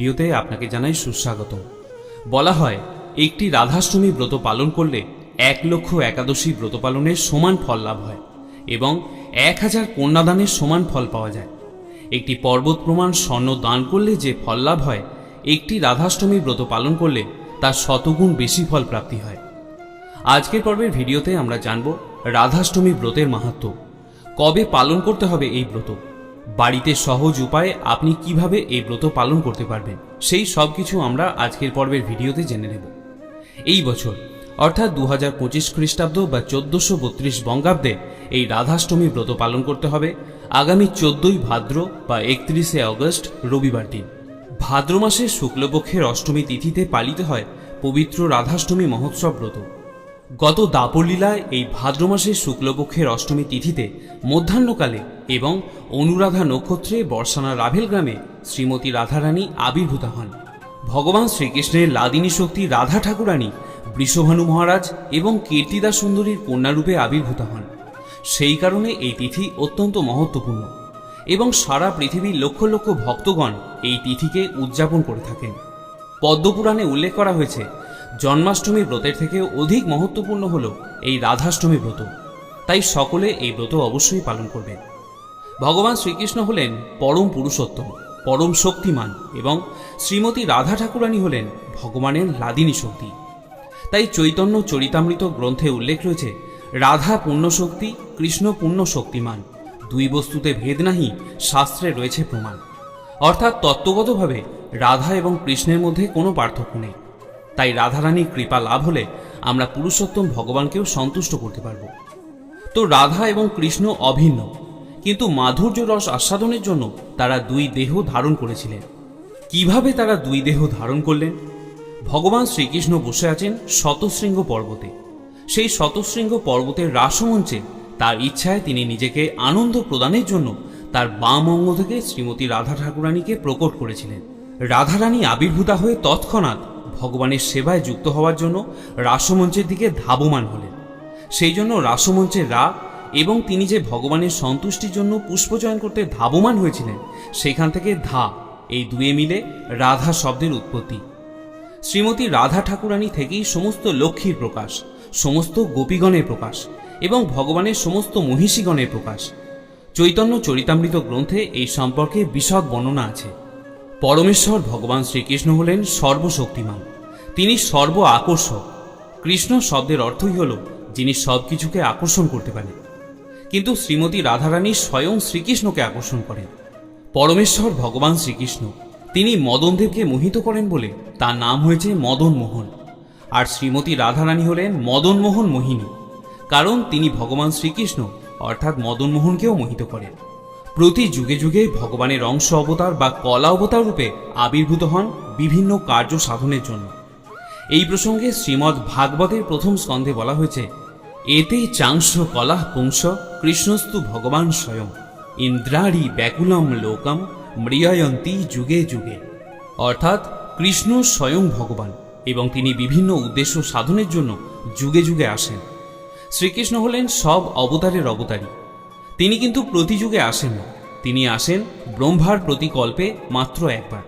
ভিডিওতে আপনাকে জানাই সুস্বাগত। বলা হয় একটি রাধাষ্টমী ব্রত পালন করলে 1,00,000 একাদশী ব্রত পালনের সমান ফল লাভ হয় এবং 1000 কন্যাদানের সমান ফল পাওয়া যায়। একটি পর্বত প্রমাণ স্বর্ণ দান করলে যে ফল লাভ হয়, একটি রাধাষ্টমী ব্রত পালন করলে তার শতগুণ বেশি ফল প্রাপ্তি হয়। আজকের পর্বের ভিডিওতে আমরা জানব রাধাষ্টমী ব্রতের মাহাত্ম্য, কবে পালন করতে হবে এই ব্রত, বাড়িতে সহজ উপায়ে আপনি কিভাবে এই ব্রত পালন করতে পারবেন, সেই সব কিছু আমরা আজকের পর্বের ভিডিওতে জেনে নেব। এই বছর অর্থাৎ 2025 খ্রিস্টাব্দ বা 1432 বঙ্গাব্দে এই রাধাষ্টমী ব্রত পালন করতে হবে আগামী 14ই ভাদ্র বা 31শে অগস্ট রবিবার দিন। ভাদ্র মাসের শুক্লপক্ষের অষ্টমী তিথিতে পালিত হয় পবিত্র রাধাষ্টমী মহোৎসব ব্রত। গত দাপরলীলায় এই ভাদ্র মাসের শুক্লপক্ষের অষ্টমী তিথিতে মধ্যাহ্নকালে এবং অনুরাধা নক্ষত্রে বর্ষানা রাভেল গ্রামে শ্রীমতী রাধারানী আবির্ভূতা হন। ভগবান শ্রীকৃষ্ণের লাদিনী শক্তি রাধা ঠাকুরানী বৃষভানু মহারাজ এবং কীর্তিদা সুন্দরীর কন্যারূপে আবির্ভূতা হন। সেই কারণে এই তিথি অত্যন্ত মহত্বপূর্ণ এবং সারা পৃথিবীর লক্ষ লক্ষ ভক্তগণ এই তিথিকে উদযাপন করে থাকেন। পদ্মপুরাণে উল্লেখ করা হয়েছে, জন্মাষ্টমী ব্রতের থেকে অধিক মহত্বপূর্ণ হল এই রাধাষ্টমী ব্রত, তাই সকলে এই ব্রত অবশ্যই পালন করবেন। ভগবান শ্রীকৃষ্ণ হলেন পরম পুরুষোত্তম, পরম শক্তিমান এবং শ্রীমতী রাধা ঠাকুরানী হলেন ভগবানের লাদিনী শক্তি। তাই চৈতন্য চরিতামৃত গ্রন্থে উল্লেখ রয়েছে, রাধা পূর্ণ শক্তি, কৃষ্ণ পূর্ণ শক্তিমান, দুই বস্তুতে ভেদ নাহি, শাস্ত্রে রয়েছে প্রমাণ। অর্থাৎ তত্ত্বগতভাবে রাধা এবং কৃষ্ণের মধ্যে কোনো পার্থক্য নেই। তাই রাধারানীর কৃপা লাভ হলে আমরা পুরুষোত্তম ভগবানকেও সন্তুষ্ট করতে পারব। তো রাধা এবং কৃষ্ণ অভিন্ন, কিন্তু মাধুর্য রস আস্বাদনের জন্য তারা দুই দেহ ধারণ করেছিলেন। কিভাবে তারা দুই দেহ ধারণ করলেন? ভগবান শ্রীকৃষ্ণ বসে আছেন শতশৃঙ্গ পর্বতে। সেই শতশৃঙ্গ পর্বতের রাসমঞ্চে তার ইচ্ছায় তিনি নিজেকে আনন্দ প্রদানের জন্য তার বাম অঙ্গ থেকে শ্রীমতী রাধা ঠাকুরানীকে প্রকট করেছিলেন। রাধারানী আবির্ভূতা হয়ে তৎক্ষণাৎ ভগবানের সেবায় যুক্ত হওয়ার জন্য রাসমঞ্চের দিকে ধাবমান হলেন। সেই জন্য রাসমঞ্চের রা এবং তিনি যে ভগবানের সন্তুষ্টির জন্য পুষ্পচয়ন করতে ধাবমান হয়েছিলেন, সেখান থেকে ধা, এই দুয়ে মিলে রাধা শব্দের উৎপত্তি। শ্রীমতী রাধা ঠাকুরানী থেকেই সমস্ত লক্ষ্মীর প্রকাশ, সমস্ত গোপীগণের প্রকাশ এবং ভগবানের সমস্ত মহিষীগণের প্রকাশ। চৈতন্য চরিতামৃত গ্রন্থে এই সম্পর্কে বিশদ বর্ণনা আছে। পরমেশ্বর ভগবান শ্রীকৃষ্ণ হলেন সর্বশক্তিমান, তিনি সর্ব আকর্ষক। কৃষ্ণ শব্দের অর্থই হল যিনি সবকিছুকে আকর্ষণ করতে পারেন, কিন্তু শ্রীমতী রাধারানী স্বয়ং শ্রীকৃষ্ণকে আকর্ষণ করেন। পরমেশ্বর ভগবান শ্রীকৃষ্ণ তিনি মদনদেবকে মোহিত করেন বলে তার নাম হয়েছে মদন মোহন। আর শ্রীমতী রাধারানী হলেন মদন মোহন মোহিনী, কারণ তিনি ভগবান শ্রীকৃষ্ণ অর্থাৎ মদন মোহনকেও মোহিত করেন। প্রতি যুগে যুগে ভগবানের অংশ অবতার বা কলা অবতার রূপে আবির্ভূত হন বিভিন্ন কার্য সাধনের জন্য। এই প্রসঙ্গে শ্রীমদ্ ভাগবতের প্রথম স্কন্ধে বলা হয়েছে, এতে চাংশ কলা পুংস কৃষ্ণস্তু ভগবান স্বয়ং ইন্দ্রাড়ি ব্যাকুলম লোকম মৃয়য়ন্তী যুগে যুগে। অর্থাৎ কৃষ্ণ স্বয়ং ভগবান এবং তিনি বিভিন্ন উদ্দেশ্য সাধনের জন্য যুগে যুগে আসেন। শ্রীকৃষ্ণ হলেন সব অবতারের অবতারী। তিনি কিন্তু প্রতি যুগে আসেন না, তিনি আসেন ব্রহ্মার প্রতিকল্পে মাত্র একবার।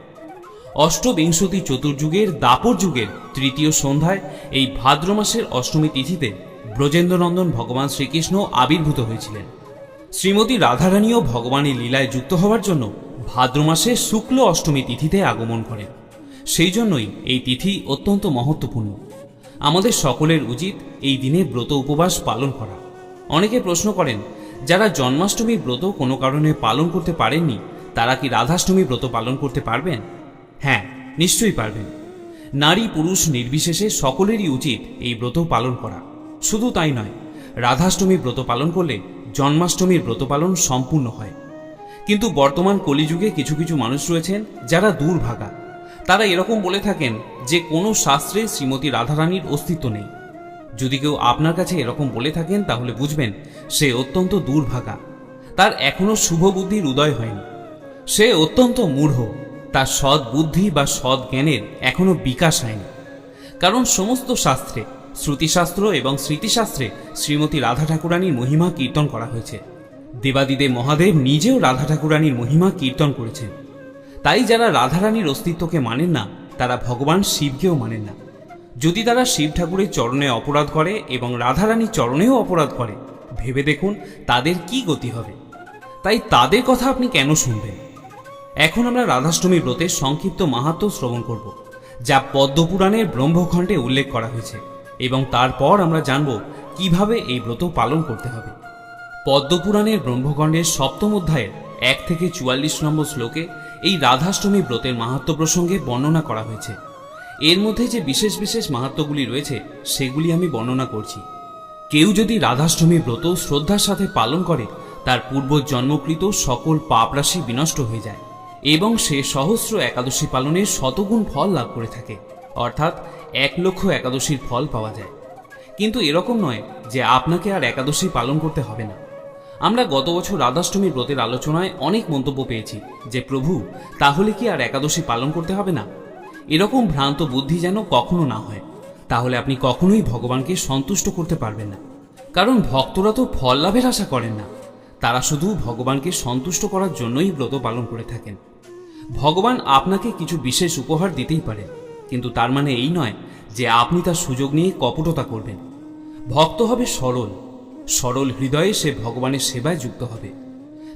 অষ্টবিংশতি চতুর্যুগের দাপর যুগের তৃতীয় সন্ধ্যায় এই ভাদ্র মাসের অষ্টমী তিথিতে ব্রজেন্দ্রনন্দন ভগবান শ্রীকৃষ্ণ আবির্ভূত হয়েছিলেন। শ্রীমতী রাধারানীও ভগবানের লীলায় যুক্ত হওয়ার জন্য ভাদ্র মাসে শুক্ল অষ্টমী তিথিতে আগমন করেন। সেই জন্যই এই তিথি অত্যন্ত মহত্বপূর্ণ। আমাদের সকলের উচিত এই দিনে ব্রত উপবাস পালন করা। অনেকে প্রশ্ন করেন, যারা জন্মাষ্টমী ব্রত কোনো কারণে পালন করতে পারেননি, তারা কি রাধাষ্টমী ব্রত পালন করতে পারবেন? হ্যাঁ, নিশ্চয়ই পারবেন। নারী পুরুষ নির্বিশেষে সকলেরই উচিত এই ব্রত পালন করা। শুধু তাই নয়, রাধাষ্টমী ব্রত পালন করলে জন্মাষ্টমীর ব্রত পালন সম্পূর্ণ হয়। কিন্তু বর্তমান কলিযুগে কিছু কিছু মানুষ রয়েছেন যারা দুর্ভাগা। তারা এরকম বলে থাকেন যে কোনো শাস্ত্রে শ্রীমতী রাধারানীর অস্তিত্ব নেই। যদি কেউ আপনার কাছে এরকম বলে থাকেন, তাহলে বুঝবেন সে অত্যন্ত দুর্ভাগা, তার এখনো শুভ বুদ্ধির উদয় হয়নি, সে অত্যন্ত মূঢ়, তার সৎ বুদ্ধি বা সৎ জ্ঞানের এখনো বিকাশ হয়নি। কারণ সমস্ত শাস্ত্রে, শ্রুতিশাস্ত্র এবং স্মৃতিশাস্ত্রে শ্রীমতী রাধা ঠাকুরানীর মহিমা কীর্তন করা হয়েছে। দেবাদিদেব মহাদেব নিজেও রাধা ঠাকুরানীর মহিমা কীর্তন করেছেন। তাই যারা রাধারানীর অস্তিত্বকে মানেন না তারা ভগবান শিবকেও মানেন না। যদি তারা শিব ঠাকুরের চরণে অপরাধ করে এবং রাধারানীর চরণেও অপরাধ করে, ভেবে দেখুন তাদের কি গতি হবে। তাই তাদের কথা আপনি কেন শুনবেন? এখন আমরা রাধাষ্টমী ব্রতের সংক্ষিপ্ত মাহাত্ম্য শ্রবণ করব, যা পদ্মপুরাণের ব্রহ্মখণ্ডে উল্লেখ করা হয়েছে, এবং তারপর আমরা জানব কিভাবে এই ব্রত পালন করতে হবে। পদ্মপুরাণের ব্রহ্মখণ্ডের 7ম অধ্যায়ের 1 থেকে 44 নম্বর শ্লোকে এই রাধাষ্টমী ব্রতের মাহাত্ম্য প্রসঙ্গে বর্ণনা করা হয়েছে। এর মধ্যে যে বিশেষ বিশেষ মাহাত্ম্যগুলি রয়েছে সেগুলি আমি বর্ণনা করছি। কেউ যদি রাধাষ্টমী ব্রত শ্রদ্ধার সাথে পালন করে, তার পূর্ব জন্মকৃত সকল পাপ রাশি বিনষ্ট হয়ে যায় এবং সে সহস্র একাদশী পালনের শতগুণ ফল লাভ করে থাকে, অর্থাৎ 1 লক্ষ একাদশীর ফল পাওয়া যায়। কিন্তু এরকম নয় যে আপনাকে আর একাদশী পালন করতে হবে না। আমরা গত বছর রাধাষ্টমী ব্রতের আলোচনায় অনেক মন্তব্য পেয়েছি যে প্রভু, তাহলে কি আর একাদশী পালন করতে হবে না? এরকম ভ্রান্ত বুদ্ধি যেন কখনো না হয়, তাহলে আপনি কখনোই ভগবানকে সন্তুষ্ট করতে পারবেন না। কারণ ভক্তরা তো ফল লাভের আশা করেন না, তারা শুধু ভগবানকে সন্তুষ্ট করার জন্যই ব্রত পালন করে থাকেন। ভগবান আপনাকে কিছু বিশেষ উপহার দিতেই পারেন, কিন্তু তার মানে এই নয় যে আপনি তার সুযোগ নিয়ে কপটতা করবেন। ভক্ত হবে সরল, সরল হৃদয়ে সে ভগবানের সেবায় যুক্ত হবে।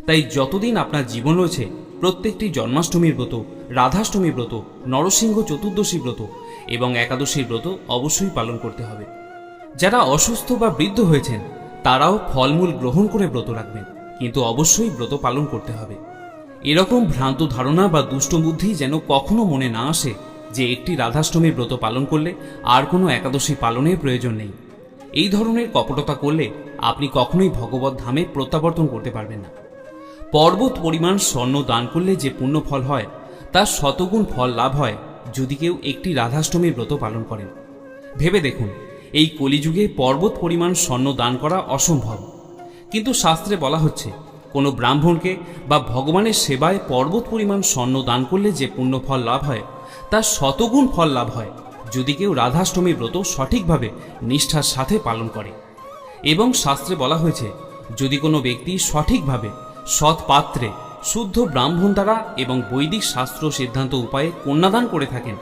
তাই যতদিন আপনার জীবন রয়েছে, প্রত্যেকটি জন্মাষ্টমীর ব্রত, রাধাষ্টমী ব্রত, নরসিংহ চতুর্দশী ব্রত এবং একাদশীর ব্রত অবশ্যই পালন করতে হবে। যারা অসুস্থ বা বৃদ্ধ হয়েছেন তারাও ফলমূল গ্রহণ করে ব্রত রাখবেন, কিন্তু অবশ্যই ব্রত পালন করতে হবে। এরকম ভ্রান্ত ধারণা বা দুষ্ট বুদ্ধি যেন কখনো মনে না আসে যে একটি রাধাষ্টমীর ব্রত পালন করলে আর কোনো একাদশী পালনের প্রয়োজন নেই। এই ধরনের কপটতা করলে আপনি কখনোই ভগবত ধামে প্রত্যাবর্তন করতে পারবেন না। পর্বত পরিমাণ স্বর্ণ দান করলে যে পুণ্য ফল হয়, তার শতগুণ ফল লাভ হয় যদি কেউ একটি রাধাষ্টমীর ব্রত পালন করেন। ভেবে দেখুন, এই কলিযুগে পর্বত পরিমাণ স্বর্ণ দান করা অসম্ভব, কিন্তু শাস্ত্রে বলা হচ্ছে কোনো ব্রাহ্মণকে বা ভগবানের সেবায় পর্বত পরিমাণ স্বর্ণ দান করলে যে পুণ্য ফল লাভ হয়, তার শতগুণ ফল লাভ হয় যদি কেউ রাধাষ্টমী ব্রত সঠিকভাবে নিষ্ঠার সাথে পালন করে। এবং শাস্ত্রে বলা হয়েছে, যদি কোনো ব্যক্তি সঠিকভাবে সৎ পাত্রে শুদ্ধ ব্রাহ্মণ দ্বারা এবং বৈদিক শাস্ত্র সিদ্ধান্ত উপায়ে কন্যাদান করে থাকেন,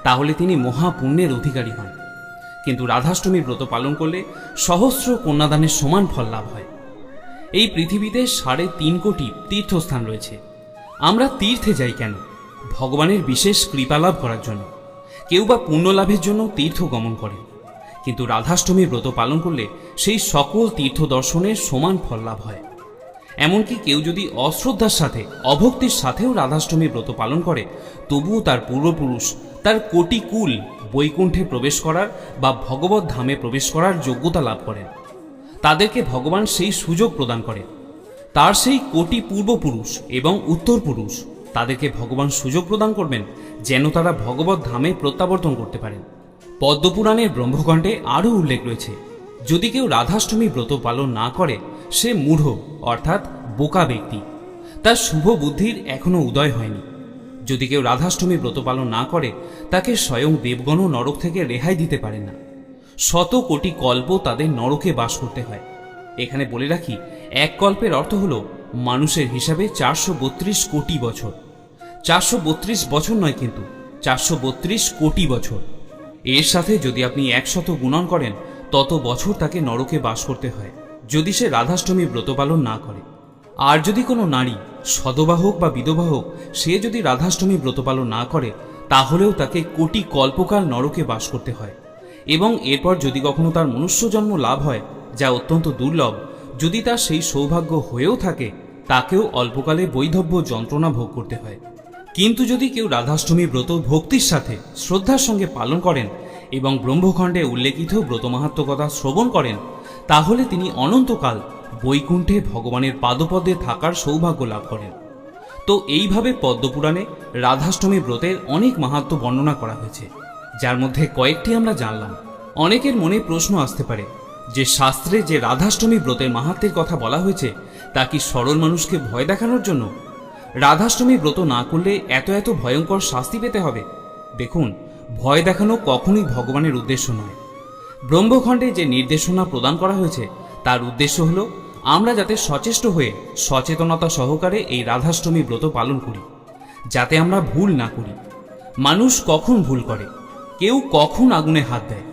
তাহলে তিনি মহাপুণ্যের অধিকারী হন। কিন্তু রাধাষ্টমী ব্রত পালন করলে সহস্র কন্যাদানের সমান ফল লাভ হয়। এই পৃথিবীতে 3.5 কোটি তীর্থস্থান রয়েছে। আমরা তীর্থে যাই কেন? ভগবানের বিশেষ কৃপা লাভ করার জন্য। কেউ বা পুণ্য লাভের জন্য তীর্থ গমন করেন, কিন্তু রাধাষ্টমী ব্রত পালন করলে সেই সকল তীর্থ দর্শনের সমান ফল লাভ হয়। এমনকি কেউ যদি অশ্রদ্ধার সাথে, অভক্তির সাথেও রাধাষ্টমী ব্রত পালন করে, তবুও তার পূর্বপুরুষ তার কোটি কুল বৈকুণ্ঠে প্রবেশ করার বা ভগবত ধামে প্রবেশ করার যোগ্যতা লাভ করেন। তাদেরকে ভগবান সেই সুযোগ প্রদান করেন। তার সেই কোটি পূর্বপুরুষ এবং উত্তরপুরুষ তাদেরকে ভগবান সুযোগ প্রদান করবেন যেন তারা ভগবত ধামে প্রত্যাবর্তন করতে পারেন। পদ্মপুরাণের ব্রহ্মখণ্ডে আরও উল্লেখ রয়েছে, যদি কেউ রাধাষ্টমী ব্রত পালন না করে সে মূঢ় অর্থাৎ বোকা ব্যক্তি, তার শুভ বুদ্ধির এখনো উদয় হয়নি। যদি কেউ রাধাষ্টমী ব্রত পালন না করে, তাকে স্বয়ং দেবগণও নরক থেকে রেহাই দিতে পারে না। 100 কোটি কল্প তাদের নরকে বাস করতে হয়। এখানে বলে রাখি, এক কল্পের অর্থ হল মানুষের হিসাবে 432 কোটি বছর। 432 বছর নয়, কিন্তু 432 কোটি বছর। এর সাথে যদি আপনি 100 গুণন করেন, তত বছর তাকে নরকে বাস করতে হয় যদি সে রাধাষ্টমী ব্রত পালন না করে। আর যদি কোনো নারী সদবা হোক বা বিধবা হোক, সে যদি রাধাষ্টমী ব্রত পালন না করে, তাহলেও তাকে কোটি কল্পকাল নরকে বাস করতে হয়। এবং এরপর যদি কখনো তার মনুষ্য জন্ম লাভ হয়, যা অত্যন্ত দুর্লভ, যদি তার সেই সৌভাগ্য হয়েও থাকে, তাকেও অল্পকালে বৈধব্য যন্ত্রণা ভোগ করতে হয়। কিন্তু যদি কেউ রাধাষ্টমী ব্রত ভক্তির সাথে শ্রদ্ধার সঙ্গে পালন করেন এবং ব্রহ্মখণ্ডে উল্লেখিত ব্রত মাহাত্ম্য কথা শ্রবণ করেন, তাহলে তিনি অনন্তকাল বৈকুণ্ঠে ভগবানের পাদপদে থাকার সৌভাগ্য লাভ করেন। তো এইভাবে পদ্মপুরাণে রাধাষ্টমী ব্রতের অনেক মাহাত্ম্য বর্ণনা করা হয়েছে, যার মধ্যে কয়েকটি আমরা জানলাম। অনেকের মনে প্রশ্ন আসতে পারে যে শাস্ত্রে যে রাধাষ্টমী ব্রতের মাহাত্ম্যের কথা বলা হয়েছে, তা কি সরল মানুষকে ভয় দেখানোর জন্য? রাধাষ্টমী ব্রত না করলে এত এত ভয়ঙ্কর শাস্তি পেতে হবে? দেখুন, ভয় দেখানো কখনোই ভগবানের উদ্দেশ্য নয়। ব্রহ্মখণ্ডে যে নির্দেশনা প্রদান করা হয়েছে, তার উদ্দেশ্য হল আমরা যাতে সচেষ্ট হয়ে সচেতনতা সহকারে এই রাধাষ্টমী ব্রত পালন করি, যাতে আমরা ভুল না করি। মানুষ কখন ভুল করে? কেউ কখন আগুনে হাত দেয়?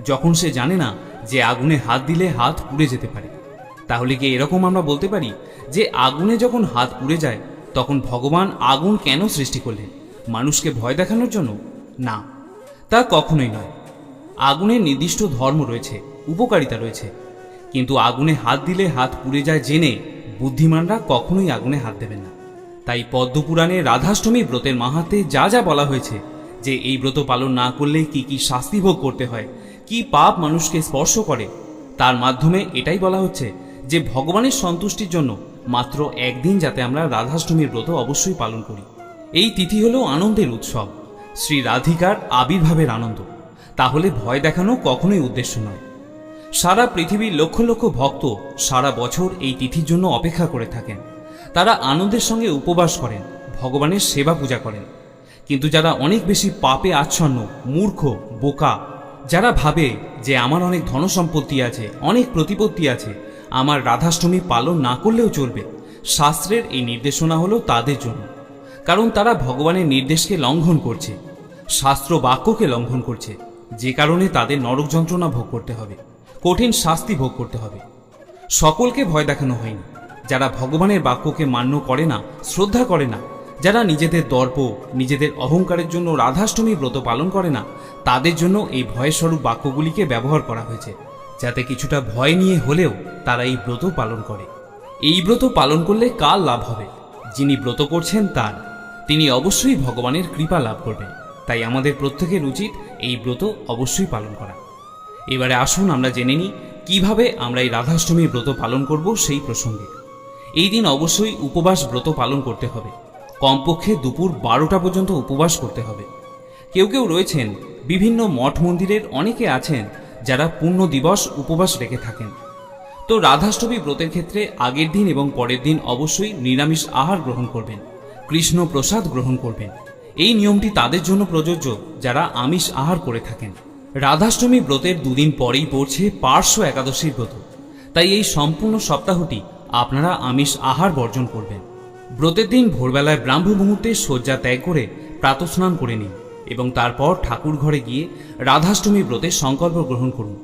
যখন সে জানে না যে আগুনে হাত দিলে হাত পুড়ে যেতে পারে। তাহলে কি এরকম আমরা বলতে পারি যে আগুনে যখন হাত পুড়ে যায় তখন ভগবান আগুন কেন সৃষ্টি করলেন? মানুষকে ভয় দেখানোর জন্য? না, তা কখনোই নয়। আগুনের নির্দিষ্ট ধর্ম রয়েছে, উপকারিতা রয়েছে, কিন্তু আগুনে হাত দিলে হাত পুড়ে যায় জেনে বুদ্ধিমানরা কখনোই আগুনে হাত দেবেন না। তাই পদ্মপুরাণে রাধাষ্টমী ব্রতের মাহাত্ম্যে যা যা বলা হয়েছে, যে এই ব্রত পালন না করলে কি কি শাস্তি ভোগ করতে হয়, কি পাপ মানুষকে স্পর্শ করে, তার মাধ্যমে এটাই বলা হচ্ছে যে ভগবানের সন্তুষ্টির জন্য মাত্র একদিন যাতে আমরা রাধাষ্টমীর ব্রত অবশ্যই পালন করি। এই তিথি হলো আনন্দের উৎসব, শ্রী রাধিকার আবির্ভাবের আনন্দ। তাহলে ভয় দেখানো কখনোই উদ্দেশ্য নয়। সারা পৃথিবীর লক্ষ লক্ষ ভক্ত সারা বছর এই তিথির জন্য অপেক্ষা করে থাকেন। তারা আনন্দের সঙ্গে উপবাস করেন, ভগবানের সেবা পূজা করেন। কিন্তু যারা অনেক বেশি পাপে আচ্ছন্ন, মূর্খ, বোকা, যারা ভাবে যে আমার অনেক ধনসম্পত্তি আছে, অনেক প্রতিপত্তি আছে, আমার রাধাষ্টমী পালন না করলেও চলবে, শাস্ত্রের এই নির্দেশনা হলো তাদের জন্য। কারণ তারা ভগবানের নির্দেশকে লঙ্ঘন করছে, শাস্ত্র বাক্যকে লঙ্ঘন করছে, যে কারণে তাদের নরক যন্ত্রণা ভোগ করতে হবে, কঠিন শাস্তি ভোগ করতে হবে। সকলকে ভয় দেখানো হয়নি। যারা ভগবানের বাক্যকে মান্য করে না, শ্রদ্ধা করে না, যারা নিজেদের দর্প, নিজেদের অহংকারের জন্য রাধাষ্টমী ব্রত পালন করে না, তাদের জন্য এই ভয়স্বরূপ বাক্যগুলিকে ব্যবহার করা হয়েছে, যাতে কিছুটা ভয় নিয়ে হলেও তারা এই ব্রত পালন করে। এই ব্রত পালন করলে কার লাভ হবে? যিনি ব্রত করছেন তার, তিনি অবশ্যই ভগবানের কৃপা লাভ করবেন। তাই আমাদের প্রত্যেকের উচিত এই ব্রত অবশ্যই পালন করা। এবারে আসুন আমরা জেনে নিই কিভাবে আমরা এই রাধাষ্টমীর ব্রত পালন করব সেই প্রসঙ্গে। এই দিন অবশ্যই উপবাস ব্রত পালন করতে হবে। কমপক্ষে দুপুর 12টা পর্যন্ত উপবাস করতে হবে। কেউ কেউ রয়েছেন, বিভিন্ন মঠ মন্দিরের অনেকে আছেন যারা পূর্ণ দিবস উপবাস রেখে থাকেন। তো রাধাষ্টমী ব্রতের ক্ষেত্রে আগের দিন এবং পরের দিন অবশ্যই নিরামিষ আহার গ্রহণ করবেন, কৃষ্ণ প্রসাদ গ্রহণ করবেন। এই নিয়মটি তাদের জন্য প্রযোজ্য যারা আমিষ আহার করে থাকেন। রাধাষ্টমী ব্রতের দুদিন পরেই পড়ছে পার্শ্ব একাদশীর ব্রত। তাই এই সম্পূর্ণ সপ্তাহটি আপনারা আমিষ আহার বর্জন করবেন। ব্রতের দিন ভোরবেলায় ব্রাহ্ম মুহূর্তে শয্যা ত্যাগ করে প্রাতঃস্নান করে নিন এবং তারপর ঠাকুর ঘরে গিয়ে রাধাষ্টমী ব্রতের সংকল্প গ্রহণ করুন।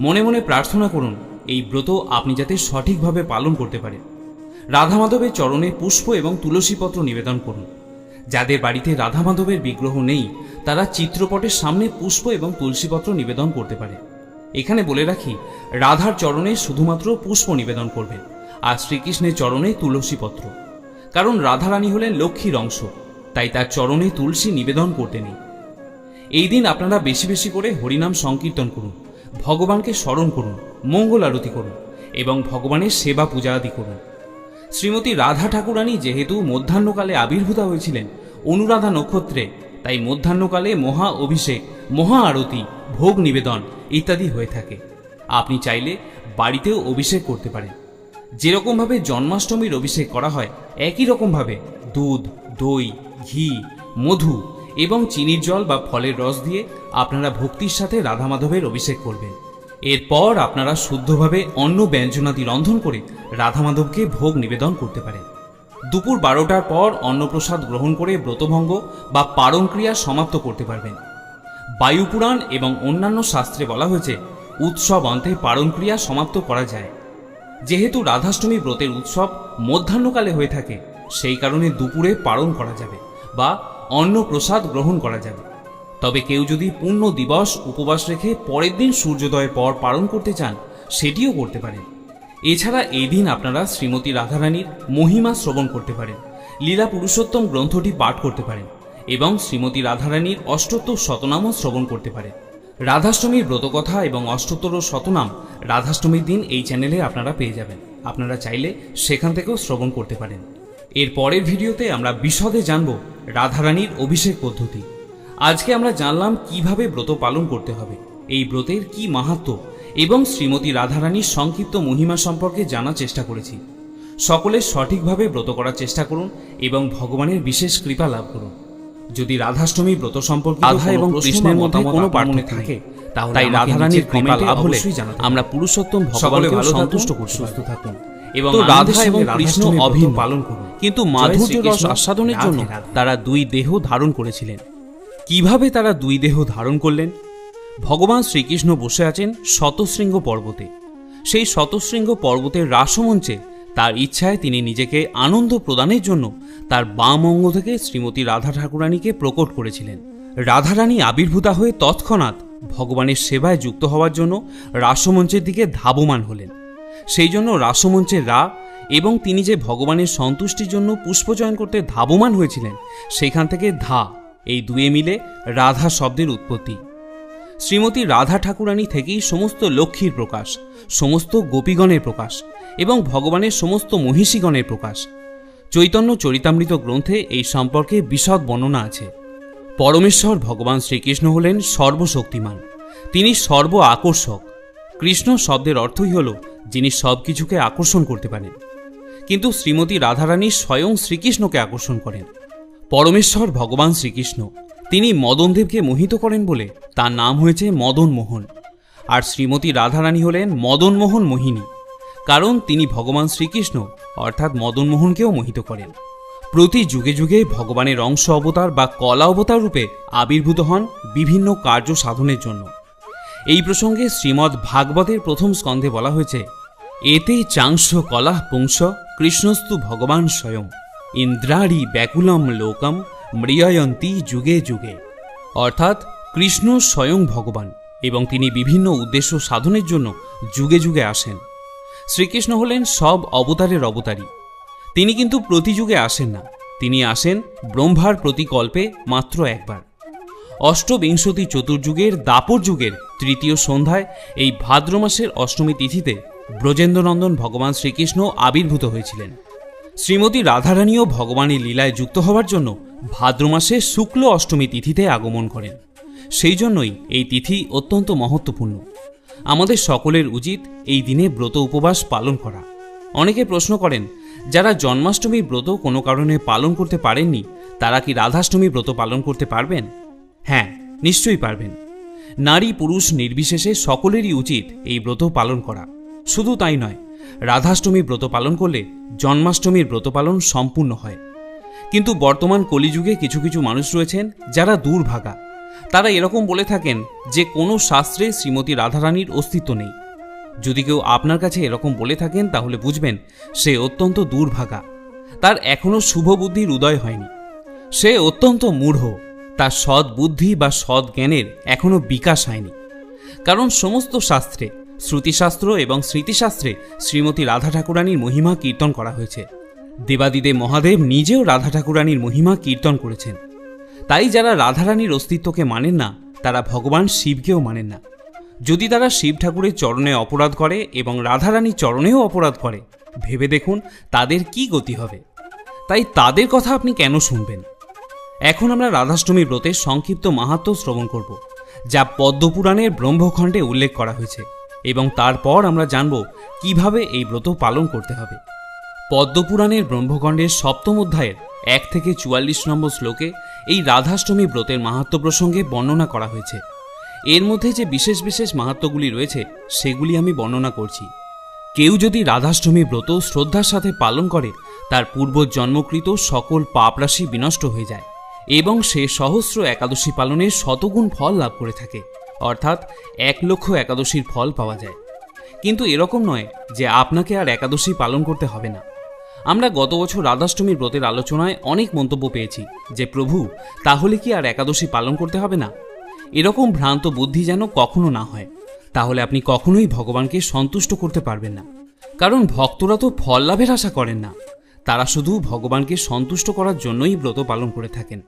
মনে মনে প্রার্থনা করুন এই ব্রত আপনি যাতে সঠিকভাবে পালন করতে পারেন। রাধা মাধবের চরণে পুষ্প এবং তুলসীপত্র নিবেদন করুন। যাদের বাড়িতে রাধা মাধবের বিগ্রহ নেই তারা চিত্রপটের সামনে পুষ্প এবং তুলসীপত্র নিবেদন করতে পারে। এখানে বলে রাখি, রাধার চরণে শুধুমাত্র পুষ্প নিবেদন করবেন আর শ্রীকৃষ্ণের চরণে তুলসীপত্র। কারণ রাধারানী হলেন লক্ষ্মীর অংশ, তাই তার চরণে তুলসী নিবেদন করতে নেই। এই দিন আপনারা বেশি বেশি করে হরিনাম সংকীর্তন করুন, ভগবানকে স্মরণ করুন, মঙ্গল আরতি করুন এবং ভগবানের সেবা পূজা আদি করুন। শ্রীমতী রাধা ঠাকুরানী যেহেতু মধ্যাহ্নকালে আবির্ভূতা হয়েছিলেন অনুরাধা নক্ষত্রে, তাই মধ্যাহ্নকালে মহা অভিষেক, মহা আরতি, ভোগ নিবেদন ইত্যাদি হয়ে থাকে। আপনি চাইলে বাড়িতেও অভিষেক করতে পারেন। যেরকমভাবে জন্মাষ্টমীর অভিষেক করা হয় একই রকমভাবে দুধ, দই, ঘি, মধু এবং চিনির জল বা ফলের রস দিয়ে আপনারা ভক্তির সাথে রাধা মাধবের অভিষেক করবেন। এরপর আপনারা শুদ্ধভাবে অন্ন ব্যঞ্জনাদি রন্ধন করে রাধা মাধবকে ভোগ নিবেদন করতে পারেন। দুপুর 12টার পর অন্নপ্রসাদ গ্রহণ করে ব্রতভঙ্গ বা পারণ ক্রিয়া সমাপ্ত করতে পারবেন। বায়ুপুরাণ এবং অন্যান্য শাস্ত্রে বলা হয়েছে উৎসব অন্তে পারণ ক্রিয়া সমাপ্ত করা যায়। যেহেতু রাধাষ্টমী ব্রতের উৎসব মধ্যাহ্নকালে হয়ে থাকে, সেই কারণে দুপুরে পারণ করা যাবে বা অন্নপ্রসাদ গ্রহণ করা যাবে। তবে কেউ যদি পূর্ণ দিবস উপবাস রেখে পরের দিন সূর্যোদয়ের পর পালন করতে চান সেটিও করতে পারেন। এছাড়া এই দিন আপনারা শ্রীমতী রাধারানীর মহিমা শ্রবণ করতে পারেন, লীলা পুরুষোত্তম গ্রন্থটি পাঠ করতে পারেন এবং শ্রীমতী রাধারানীর অষ্টোত্তর শতনামও শ্রবণ করতে পারেন। রাধাষ্টমীর ব্রতকথা এবং অষ্টোত্তর শতনাম রাধাষ্টমীর দিন এই চ্যানেলে আপনারা পেয়ে যাবেন। আপনারা চাইলে সেখান থেকেও শ্রবণ করতে পারেন। এর পরের ভিডিওতে আমরা বিশদে জানব রাধারানীর অভিষেক পদ্ধতি। আজকে আমরা জানলাম কিভাবে ব্রত পালন করতে হবে, এই ব্রতের কি মাহাত্ম্য এবং শ্রীমতী রাধারানীর সংক্ষিপ্ত মহিমা সম্পর্কে জানার চেষ্টা করেছি। সকলে সঠিকভাবে ব্রত করার চেষ্টা করুন এবং ভগবানের বিশেষ কৃপা লাভ করুন। যদি রাধাষ্টমী ব্রত সম্পর্কে রাধা এবং কৃষ্ণের মধ্যে কোনো পার্থক্য থাকে তাই রাধারানীর কৃপা লাভ হলে আমরা পুরুষোত্তম ভগবানকে সন্তুষ্ট করতে। সুস্থ থাকুন এবং রাধা এবং কৃষ্ণ অভিন্ন পালন করুন, কিন্তু মাধুর্য রস আস্বাদনের জন্য তারা দুই দেহ ধারণ করেছিলেন। কিভাবে তারা দুই দেহ ধারণ করলেন? ভগবান শ্রীকৃষ্ণ বসে আছেন শতশৃঙ্গ পর্বতে। সেই শতশৃঙ্গ পর্বতের রাসমঞ্চে তার ইচ্ছায় তিনি নিজেকে আনন্দ প্রদানের জন্য তার বাম অঙ্গ থেকে শ্রীমতী রাধা ঠাকুরানীকে প্রকট করেছিলেন। রাধারানী আবির্ভূতা হয়ে তৎক্ষণাৎ ভগবানের সেবায় যুক্ত হওয়ার জন্য রাসমঞ্চের দিকে ধাবমান হলেন। সেই জন্য রাসমঞ্চের রা এবং তিনি যে ভগবানের সন্তুষ্টির জন্য পুষ্পচয়ন করতে ধাবমান হয়েছিলেন, সেখান থেকে ধা, এই দুয়ে মিলে রাধা শব্দের উৎপত্তি। শ্রীমতী রাধা ঠাকুরানী থেকেই সমস্ত লক্ষ্মীর প্রকাশ, সমস্ত গোপীগণের প্রকাশ এবং ভগবানের সমস্ত মহিষীগণের প্রকাশ। চৈতন্য চরিতামৃত গ্রন্থে এই সম্পর্কে বিশদ বর্ণনা আছে। পরমেশ্বর ভগবান শ্রীকৃষ্ণ হলেন সর্বশক্তিমান, তিনি সর্ব আকর্ষক। কৃষ্ণ শব্দের অর্থই হল যিনি সব কিছুকে আকর্ষণ করতে পারেন, কিন্তু শ্রীমতী রাধারানী স্বয়ং শ্রীকৃষ্ণকে আকর্ষণ করেন। পরমেশ্বর ভগবান শ্রীকৃষ্ণ তিনি মদনদেবকে মোহিত করেন বলে তার নাম হয়েছে মদন মোহন, আর শ্রীমতী রাধারানী হলেন মদন মোহন মোহিনী, কারণ তিনি ভগবান শ্রীকৃষ্ণ অর্থাৎ মদন মোহনকেও মোহিত করেন। প্রতি যুগে যুগে ভগবানের অংশ অবতার বা কলা অবতার রূপে আবির্ভূত হন বিভিন্ন কার্য সাধনের জন্য। এই প্রসঙ্গে শ্রীমদ্ ভাগবতের প্রথম স্কন্ধে বলা হয়েছে, এতে চাংশ কলাহ পুংস কৃষ্ণস্তু ভগবান স্বয়ং ইন্দ্রাড়ি ব্যাকুলম লোকম মৃয়য়ন্তী যুগে যুগে। অর্থাৎ কৃষ্ণ স্বয়ং ভগবান এবং তিনি বিভিন্ন উদ্দেশ্য সাধনের জন্য যুগে যুগে আসেন। শ্রীকৃষ্ণ হলেন সব অবতারের অবতারী। তিনি কিন্তু প্রতি যুগে আসেন না, তিনি আসেন ব্রহ্মার প্রতিকল্পে মাত্র একবার। অষ্টবিংশতি চতুর্যুগের দাপর যুগের তৃতীয় সন্ধ্যায় এই ভাদ্র মাসের অষ্টমী তিথিতে ব্রজেন্দ্রনন্দন ভগবান শ্রীকৃষ্ণ আবির্ভূত হয়েছিলেন। শ্রীমতী রাধারানীও ভগবানের লীলায় যুক্ত হওয়ার জন্য ভাদ্র মাসে শুক্ল অষ্টমী তিথিতে আগমন করেন। সেই জন্যই এই তিথি অত্যন্ত মহত্বপূর্ণ। আমাদের সকলের উচিত এই দিনে ব্রত উপবাস পালন করা। অনেকে প্রশ্ন করেন, যারা জন্মাষ্টমীর ব্রত কোনো কারণে পালন করতে পারেননি, তারা কি রাধাষ্টমী ব্রত পালন করতে পারবেন? হ্যাঁ, নিশ্চয়ই পারবেন। নারী পুরুষ নির্বিশেষে সকলেরই উচিত এই ব্রত পালন করা। শুধু তাই নয়, রাধাষ্টমী ব্রত পালন করলে জন্মাষ্টমীর ব্রত পালন সম্পূর্ণ হয়। কিন্তু বর্তমান কলিযুগে কিছু কিছু মানুষ রয়েছেন যারা দুর্ভাগা। তারা এরকম বলে থাকেন যে কোনো শাস্ত্রে শ্রীমতী রাধারানীর অস্তিত্ব নেই। যদি কেউ আপনার কাছে এরকম বলে থাকেন, তাহলে বুঝবেন সে অত্যন্ত দুর্ভাগা, তার এখনো শুভ বুদ্ধির উদয় হয়নি, সে অত্যন্ত মূঢ়, তার সৎ বুদ্ধি বা সৎ জ্ঞানের এখনো বিকাশ হয়নি। কারণ সমস্ত শাস্ত্রে, শ্রুতিশাস্ত্র এবং স্মৃতিশাস্ত্রে শ্রীমতী রাধা ঠাকুরানীর মহিমা কীর্তন করা হয়েছে। দেবাদিদেব মহাদেব নিজেও রাধা ঠাকুরানীর মহিমা কীর্তন করেছেন। তাই যারা রাধারানীর অস্তিত্বকে মানেন না, তারা ভগবান শিবকেও মানেন না। যদি তারা শিব ঠাকুরের চরণে অপরাধ করে এবং রাধারানীর চরণেও অপরাধ করে, ভেবে দেখুন তাদের কি গতি হবে। তাই তাদের কথা আপনি কেন শুনবেন? এখন আমরা রাধাষ্টমী ব্রতের সংক্ষিপ্ত মাহাত্ম্য শ্রবণ করব, যা পদ্মপুরাণের ব্রহ্মখণ্ডে উল্লেখ করা হয়েছে, এবং তারপর আমরা জানব কিভাবে এই ব্রত পালন করতে হবে। পদ্মপুরাণের ব্রহ্মখণ্ডের সপ্তম অধ্যায়ের 1 থেকে 44 নম্বর শ্লোকে এই রাধাষ্টমী ব্রতের মাহাত্ম্য প্রসঙ্গে বর্ণনা করা হয়েছে। এর মধ্যে যে বিশেষ বিশেষ মাহাত্ম্যগুলি রয়েছে সেগুলি আমি বর্ণনা করছি। কেউ যদি রাধাষ্টমী ব্রত শ্রদ্ধার সাথে পালন করে, তার পূর্বজন্মকৃত সকল পাপরাশি বিনষ্ট হয়ে যায় এবং সে সহস্র একাদশী পালনের শতগুণ ফল লাভ করে থাকে, অর্থাৎ 1 লক্ষ একাদশীর ফল পাওয়া যায়। কিন্তু এরকম নয় যে আপনাকে আর একাদশী পালন করতে হবে না। আমরা গত বছর রাধাষ্টমীর ব্রতের আলোচনায় অনেক মন্তব্য পেয়েছি যে প্রভু, তাহলে কি আর একাদশী পালন করতে হবে না? এরকম ভ্রান্ত বুদ্ধি যেন কখনো না হয়, তাহলে আপনি কখনোই ভগবানকে সন্তুষ্ট করতে পারবেন না। কারণ ভক্তরা তো ফল লাভের আশা করেন না, তারা শুধু ভগবানকে সন্তুষ্ট করার জন্যই ব্রত পালন করে থাকেন।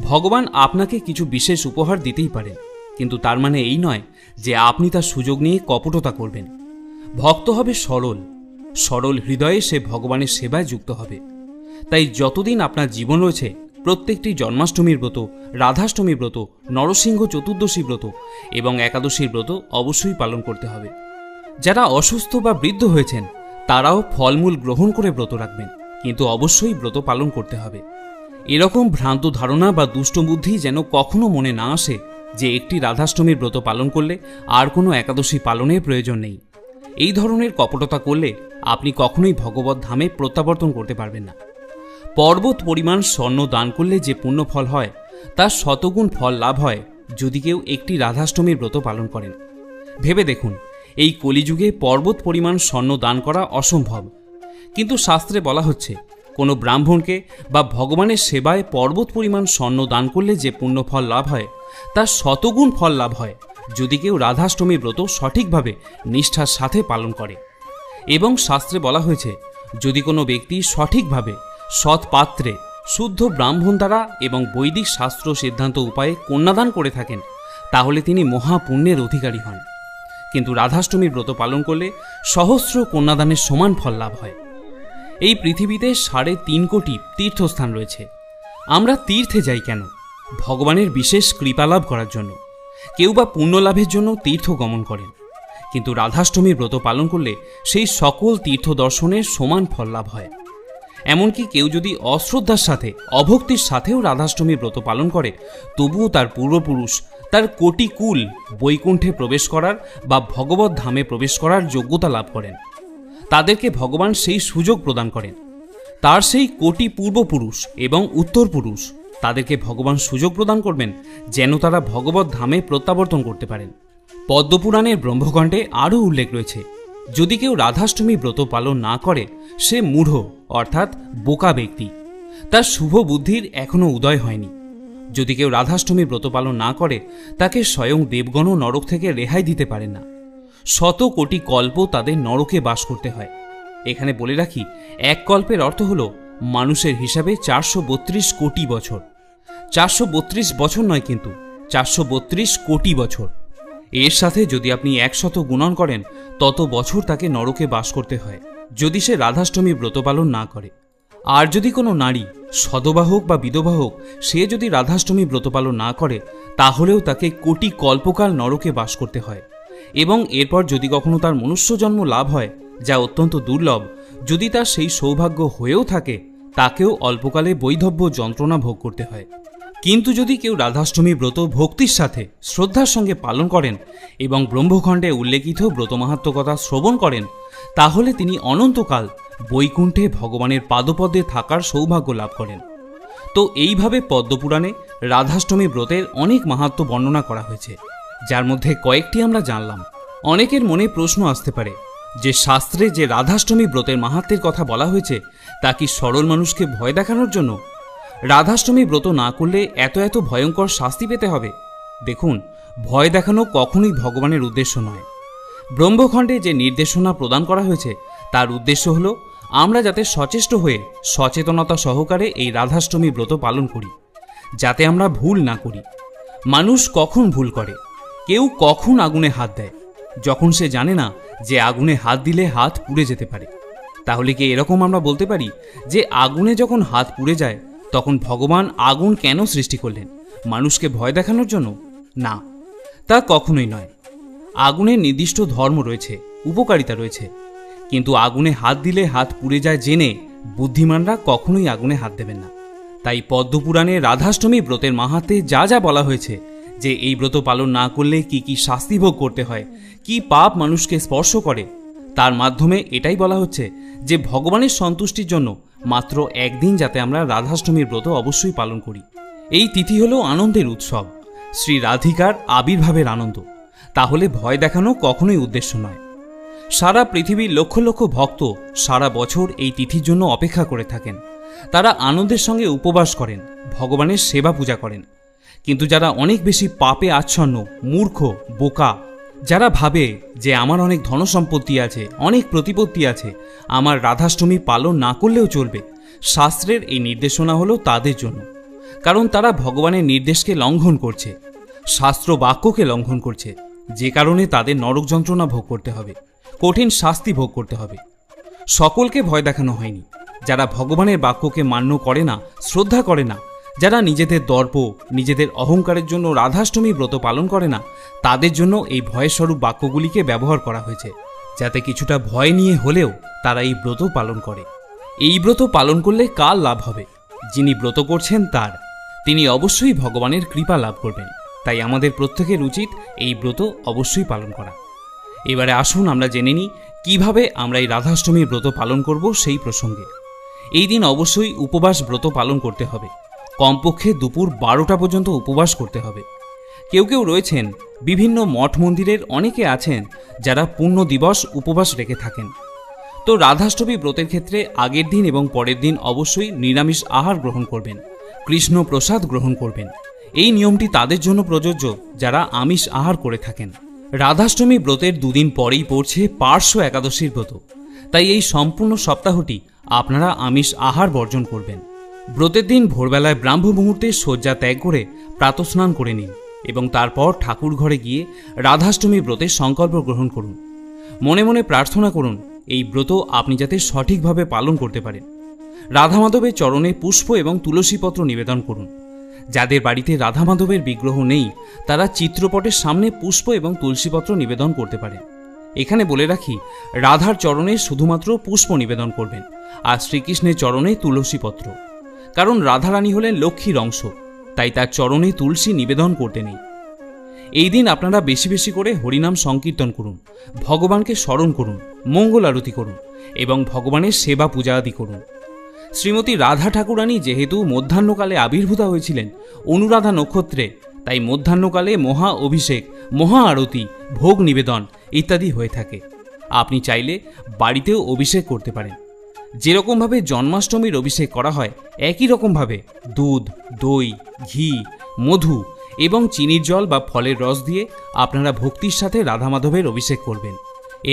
ভগবান আপনাকে কিছু বিশেষ উপহার দিতেই পারেন, কিন্তু তার মানে এই নয় যে আপনি তার সুযোগ নিয়ে কপটতা করবেন। ভক্ত হবে সরল, সরল হৃদয়ে সে ভগবানের সেবায় যুক্ত হবে। তাই যতদিন আপনার জীবন রয়েছে, প্রত্যেকটি জন্মাষ্টমীর ব্রত, রাধাষ্টমী ব্রত, নরসিংহ চতুর্দশী ব্রত এবং একাদশীর ব্রত অবশ্যই পালন করতে হবে। যারা অসুস্থ বা বৃদ্ধ হয়েছেন, তারাও ফলমূল গ্রহণ করে ব্রত রাখবেন, কিন্তু অবশ্যই ব্রত পালন করতে হবে। এরকম ভ্রান্ত ধারণা বা দুষ্ট বুদ্ধি যেন কখনো মনে না আসে যে একটি রাধাষ্টমীর ব্রত পালন করলে আর কোনো একাদশী পালনের প্রয়োজন নেই। এই ধরনের কপটতা করলে আপনি কখনোই ভগবত ধামে প্রত্যাবর্তন করতে পারবেন না। পর্বত পরিমাণ স্বর্ণ দান করলে যে পুণ্য ফল হয় তার শতগুণ ফল লাভ হয় যদি কেউ একটি রাধাষ্টমীর ব্রত পালন করেন। ভেবে দেখুন, এই কলিযুগে পর্বত পরিমাণ স্বর্ণ দান করা অসম্ভব, কিন্তু শাস্ত্রে বলা হচ্ছে কোনো ব্রাহ্মণকে বা ভগবানের সেবায় পর্বত পরিমাণ স্বর্ণ দান করলে যে পুণ্য ফল লাভ হয় তার শতগুণ ফল লাভ হয় যদি কেউ রাধাষ্টমী ব্রত সঠিকভাবে নিষ্ঠার সাথে পালন করে। এবং শাস্ত্রে বলা হয়েছে যদি কোনো ব্যক্তি সঠিকভাবে সৎ পাত্রে শুদ্ধ ব্রাহ্মণ দ্বারা এবং বৈদিক শাস্ত্র সিদ্ধান্ত উপায়ে কন্যাদান করে থাকেন তাহলে তিনি মহাপুণ্যের অধিকারী হন। কিন্তু রাধাষ্টমীর ব্রত পালন করলে সহস্র কন্যাদানের সমান ফল লাভ হয়। এই পৃথিবীতে 3.5 কোটি তীর্থস্থান রয়েছে। আমরা তীর্থে যাই কেন? ভগবানের বিশেষ কৃপা লাভ করার জন্য। কেউ বা পুণ্য লাভের জন্য তীর্থ গমন করেন, কিন্তু রাধাষ্টমীর ব্রত পালন করলে সেই সকল তীর্থ দর্শনের সমান ফল লাভ হয়। এমনকি কেউ যদি অশ্রদ্ধার সাথে অভক্তির সাথেও রাধাষ্টমীর ব্রত পালন করে তবুও তার পূর্বপুরুষ তার কোটি কুল বৈকুণ্ঠে প্রবেশ করার বা ভগবত ধামে প্রবেশ করার যোগ্যতা লাভ করেন। তাদেরকে ভগবান সেই সুযোগ প্রদান করেন। তার সেই কোটি পূর্বপুরুষ এবং উত্তরপুরুষ তাদেরকে ভগবান সুযোগ প্রদান করবেন যেন তারা ভগবত ধামে প্রত্যাবর্তন করতে পারেন। পদ্মপুরাণের ব্রহ্মখণ্ডে আরও উল্লেখ রয়েছে যদি কেউ রাধাষ্টমী ব্রত পালন না করে সে মূঢ় অর্থাৎ বোকা ব্যক্তি, তার শুভ বুদ্ধির এখনও উদয় হয়নি। যদি কেউ রাধাষ্টমী ব্রত পালন না করে তাকে স্বয়ং দেবগণও নরক থেকে রেহাই দিতে পারেন না। 100 কোটি কল্প তাদের নরকে বাস করতে হয়। এখানে বলে রাখি, এক কল্পের অর্থ হল মানুষের হিসাবে 432 কোটি বছর। 432 বছর নয়, কিন্তু 432 কোটি বছর। এর সাথে যদি আপনি 100 গুণন করেন তত বছর তাকে নরকে বাস করতে হয় যদি সে রাধাষ্টমী ব্রত পালন না করে। আর যদি কোনো নারী সধবা হোক বা বিধবা হোক সে যদি রাধাষ্টমী ব্রত পালন না করে তাহলেও তাকে কোটি কল্পকাল নরকে বাস করতে হয়। এবং এরপর যদি কখনো তার মনুষ্য জন্ম লাভ হয়, যা অত্যন্ত দুর্লভ, যদি তার সেই সৌভাগ্য হয়েও থাকে তাকেও অল্পকালে বৈধব্য যন্ত্রণা ভোগ করতে হয়। কিন্তু যদি কেউ রাধাষ্টমী ব্রত ভক্তির সাথে শ্রদ্ধার সঙ্গে পালন করেন এবং ব্রহ্মখণ্ডে উল্লেখিত ব্রত মাহাত্ম্য কথা শ্রবণ করেন তাহলে তিনি অনন্তকাল বৈকুণ্ঠে ভগবানের পাদপদে থাকার সৌভাগ্য লাভ করেন। তো এইভাবে পদ্মপুরাণে রাধাষ্টমী ব্রতের অনেক মাহাত্ম্য বর্ণনা করা হয়েছে, যার মধ্যে কয়েকটি আমরা জানলাম। অনেকের মনে প্রশ্ন আসতে পারে যে শাস্ত্রে যে রাধাষ্টমী ব্রতের মাহাত্ম্যের কথা বলা হয়েছে তা কি সরল মানুষকে ভয় দেখানোর জন্য? রাধাষ্টমী ব্রত না করলে এত এত ভয়ঙ্কর শাস্তি পেতে হবে? দেখুন, ভয় দেখানো কখনোই ভগবানের উদ্দেশ্য নয়। ব্রহ্মখণ্ডে যে নির্দেশনা প্রদান করা হয়েছে তার উদ্দেশ্য হল আমরা যাতে সচেষ্ট হয়ে সচেতনতা সহকারে এই রাধাষ্টমী ব্রত পালন করি, যাতে আমরা ভুল না করি। মানুষ কখন ভুল করে? কেউ কখন আগুনে হাত দেয়? যখন সে জানে না যে আগুনে হাত দিলে হাত পুড়ে যেতে পারে। তাহলে কি এরকম আমরা বলতে পারি যে আগুনে যখন হাত পুড়ে যায় তখন ভগবান আগুন কেন সৃষ্টি করলেন? মানুষকে ভয় দেখানোর জন্য? না, তা কখনোই নয়। আগুনের নির্দিষ্ট ধর্ম রয়েছে, উপকারিতা রয়েছে, কিন্তু আগুনে হাত দিলে হাত পুড়ে যায় জেনে বুদ্ধিমানরা কখনোই আগুনে হাত দেবেন না। তাই পদ্মপুরাণে রাধাষ্টমী ব্রতের মাহাত্ম্যে যা যা বলা হয়েছে যে এই ব্রত পালন না করলে কি কি শাস্তি ভোগ করতে হয়, কি পাপ মানুষকে স্পর্শ করে, তার মাধ্যমে এটাই বলা হচ্ছে যে ভগবানের সন্তুষ্টির জন্য মাত্র একদিন যাতে আমরা রাধাষ্টমীর ব্রত অবশ্যই পালন করি। এই তিথি হল আনন্দের উৎসব, শ্রী রাধিকার আবির্ভাবের আনন্দ। তাহলে ভয় দেখানো কখনোই উদ্দেশ্য নয়। সারা পৃথিবীর লক্ষ লক্ষ ভক্ত সারা বছর এই তিথির জন্য অপেক্ষা করে থাকেন। তারা আনন্দের সঙ্গে উপবাস করেন, ভগবানের সেবা পূজা করেন। কিন্তু যারা অনেক বেশি পাপে আচ্ছন্ন, মূর্খ, বোকা, যারা ভাবে যে আমার অনেক ধনসম্পত্তি আছে, অনেক প্রতিপত্তি আছে, আমার রাধাষ্টমী পালন না করলেও চলবে, শাস্ত্রের এই নির্দেশনা হলো তাদের জন্য। কারণ তারা ভগবানের নির্দেশকে লঙ্ঘন করছে, শাস্ত্র বাক্যকে লঙ্ঘন করছে, যে কারণে তাদের নরক যন্ত্রণা ভোগ করতে হবে, কঠিন শাস্তি ভোগ করতে হবে। সকলকে ভয় দেখানো হয়নি। যারা ভগবানের বাক্যকে মান্য করে না, শ্রদ্ধা করে না, যারা নিজেদের দর্প, নিজেদের অহংকারের জন্য রাধাষ্টমী ব্রত পালন করে না, তাদের জন্য এই ভয়স্বরূপ বাক্যগুলিকে ব্যবহার করা হয়েছে, যাতে কিছুটা ভয় নিয়ে হলেও তারা এই ব্রত পালন করে। এই ব্রত পালন করলে কার লাভ হবে? যিনি ব্রত করছেন তার, তিনি অবশ্যই ভগবানের কৃপা লাভ করবেন। তাই আমাদের প্রত্যেকের উচিত এই ব্রত অবশ্যই পালন করা। এবারে আসুন আমরা জেনে নিই কিভাবে আমরা এই রাধাষ্টমীর ব্রত পালন করব সেই প্রসঙ্গে। এই দিন অবশ্যই উপবাস ব্রত পালন করতে হবে। কমপক্ষে দুপুর 12টা পর্যন্ত উপবাস করতে হবে। কেউ কেউ রয়েছেন, বিভিন্ন মঠ মন্দিরের অনেকে আছেন যারা পূর্ণ দিবস উপবাস রেখে থাকেন। তো রাধাষ্টমী ব্রতের ক্ষেত্রে আগের দিন এবং পরের দিন অবশ্যই নিরামিষ আহার গ্রহণ করবেন, কৃষ্ণ প্রসাদ গ্রহণ করবেন। এই নিয়মটি তাদের জন্য প্রযোজ্য যারা আমিষ আহার করে থাকেন। রাধাষ্টমী ব্রতের দুদিন পরেই পড়ছে পার্শ্ব একাদশীর ব্রত, তাই এই সম্পূর্ণ সপ্তাহটি আপনারা আমিষ আহার বর্জন করবেন। ব্রতের দিন ভোরবেলায় ব্রাহ্ম মুহূর্তে শয্যা ত্যাগ করে প্রাতঃস্নান করে নিন এবং তারপর ঠাকুর ঘরে গিয়ে রাধাষ্টমী ব্রতের সংকল্প গ্রহণ করুন। মনে মনে প্রার্থনা করুন এই ব্রত আপনি যাতে সঠিকভাবে পালন করতে পারেন। রাধা মাধবের চরণে পুষ্প এবং তুলসীপত্র নিবেদন করুন। যাদের বাড়িতে রাধা মাধবের বিগ্রহ নেই তারা চিত্রপটের সামনে পুষ্প এবং তুলসীপত্র নিবেদন করতে পারেন। এখানে বলে রাখি, রাধার চরণে শুধুমাত্র পুষ্প নিবেদন করবেন আর শ্রীকৃষ্ণের চরণে তুলসীপত্র, কারণ রাধারানী হলেন লক্ষ্মীর অংশ, তাই তার চরণে তুলসী নিবেদন করতে নেই। এই দিন আপনারা বেশি বেশি করে হরিনাম সংকীর্তন করুন, ভগবানকে স্মরণ করুন, মঙ্গল আরতি করুন এবং ভগবানের সেবা পূজা আদি করুন। শ্রীমতী রাধা ঠাকুরানী যেহেতু মধ্যাহ্নকালে আবির্ভূতা হয়েছিলেন অনুরাধা নক্ষত্রে, তাই মধ্যাহ্নকালে মহা অভিষেক, মহা আরতি, ভোগ নিবেদন ইত্যাদি হয়ে থাকে। আপনি চাইলে বাড়িতেও অভিষেক করতে পারেন। যেরকমভাবে জন্মাষ্টমীর অভিষেক করা হয় একই রকমভাবে দুধ, দই, ঘি, মধু এবং চিনির জল বা ফলের রস দিয়ে আপনারা ভক্তির সাথে রাধা মাধবের অভিষেক করবেন।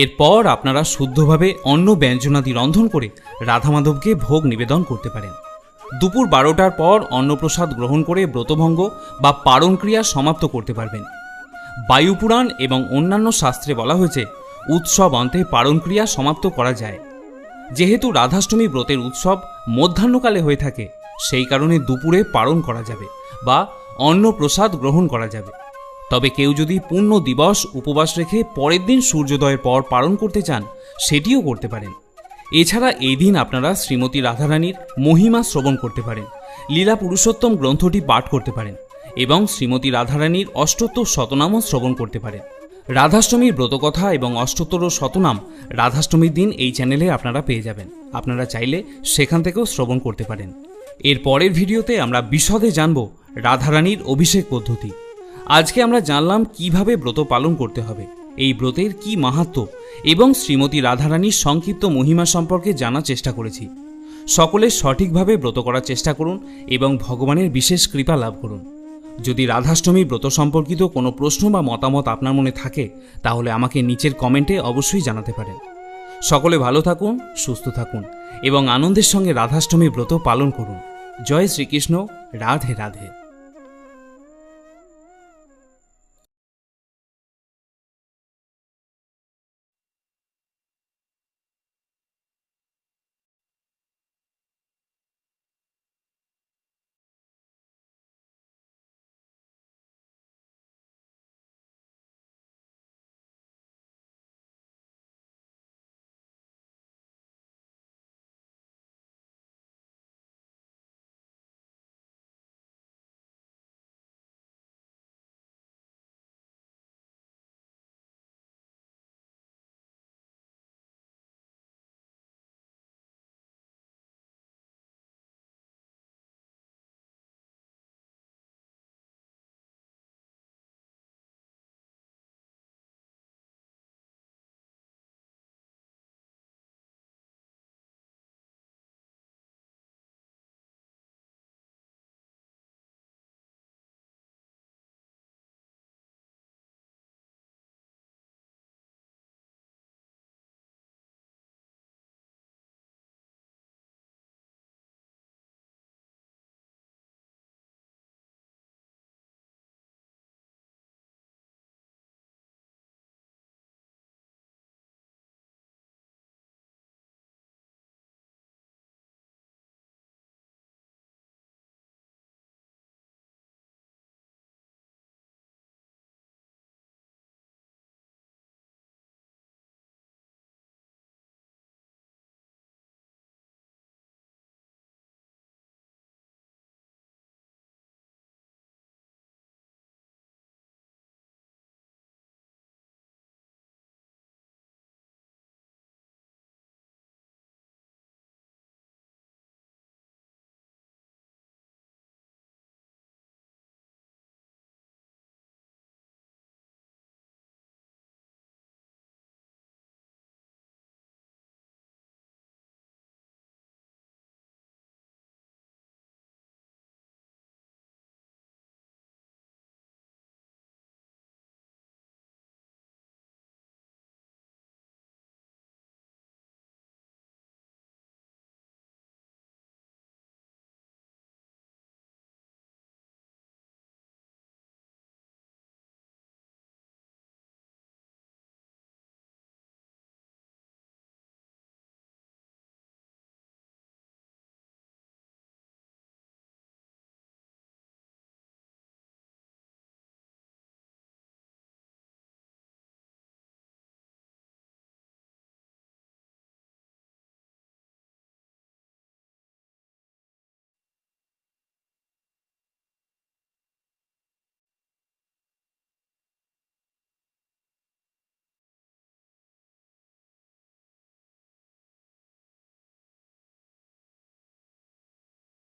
এরপর আপনারা শুদ্ধভাবে অন্ন ব্যঞ্জনাদি রন্ধন করে রাধা মাধবকে ভোগ নিবেদন করতে পারেন। দুপুর 12টার পর অন্নপ্রসাদ গ্রহণ করে ব্রতভঙ্গ বা পারণ ক্রিয়া সমাপ্ত করতে পারবেন। বায়ুপুরাণ এবং অন্যান্য শাস্ত্রে বলা হয়েছে উৎসব অন্তে পারণ ক্রিয়া সমাপ্ত করা যায়। যেহেতু রাধাষ্টমী ব্রতের উৎসব মধ্যাহ্নকালে হয়ে থাকে, সেই কারণে দুপুরে পারণ করা যাবে বা অন্নপ্রসাদ গ্রহণ করা যাবে। তবে কেউ যদি পূর্ণ দিবস উপবাস রেখে পরের দিন সূর্যোদয়ের পর পালন করতে চান সেটিও করতে পারেন। এছাড়া এই দিন আপনারা শ্রীমতী রাধারানীর মহিমা শ্রবণ করতে পারেন, লীলা পুরুষোত্তম গ্রন্থটি পাঠ করতে পারেন এবং শ্রীমতী রাধারানীর অষ্টোত্তর শতনামও শ্রবণ করতে পারেন। রাধাষ্টমীর ব্রতকথা এবং অষ্টোত্তর শতনাম রাধাষ্টমীর দিন এই চ্যানেলে আপনারা পেয়ে যাবেন। আপনারা চাইলে সেখান থেকেও শ্রবণ করতে পারেন। এর পরের ভিডিওতে আমরা বিশদে জানব রাধারানীর অভিষেক পদ্ধতি। আজকে আমরা জানলাম কিভাবে ব্রত পালন করতে হবে, এই ব্রতের কি মাহাত্ম্য এবং শ্রীমতী রাধারানীর সংক্ষিপ্ত মহিমা সম্পর্কে জানার চেষ্টা করেছি। সকলে সঠিকভাবে ব্রত করার চেষ্টা করুন এবং ভগবানের বিশেষ কৃপা লাভ করুন। যদি রাধাষ্টমী ব্রত সম্পর্কিত কোনো প্রশ্ন বা মতামত আপনার মনে থাকে তাহলে আমাকে নিচের কমেন্টে অবশ্যই জানাতে পারেন। সকলে ভালো থাকুন, সুস্থ থাকুন এবং আনন্দের সঙ্গে রাধাষ্টমী ব্রত পালন করুন। জয় শ্রীকৃষ্ণ। রাধে রাধে।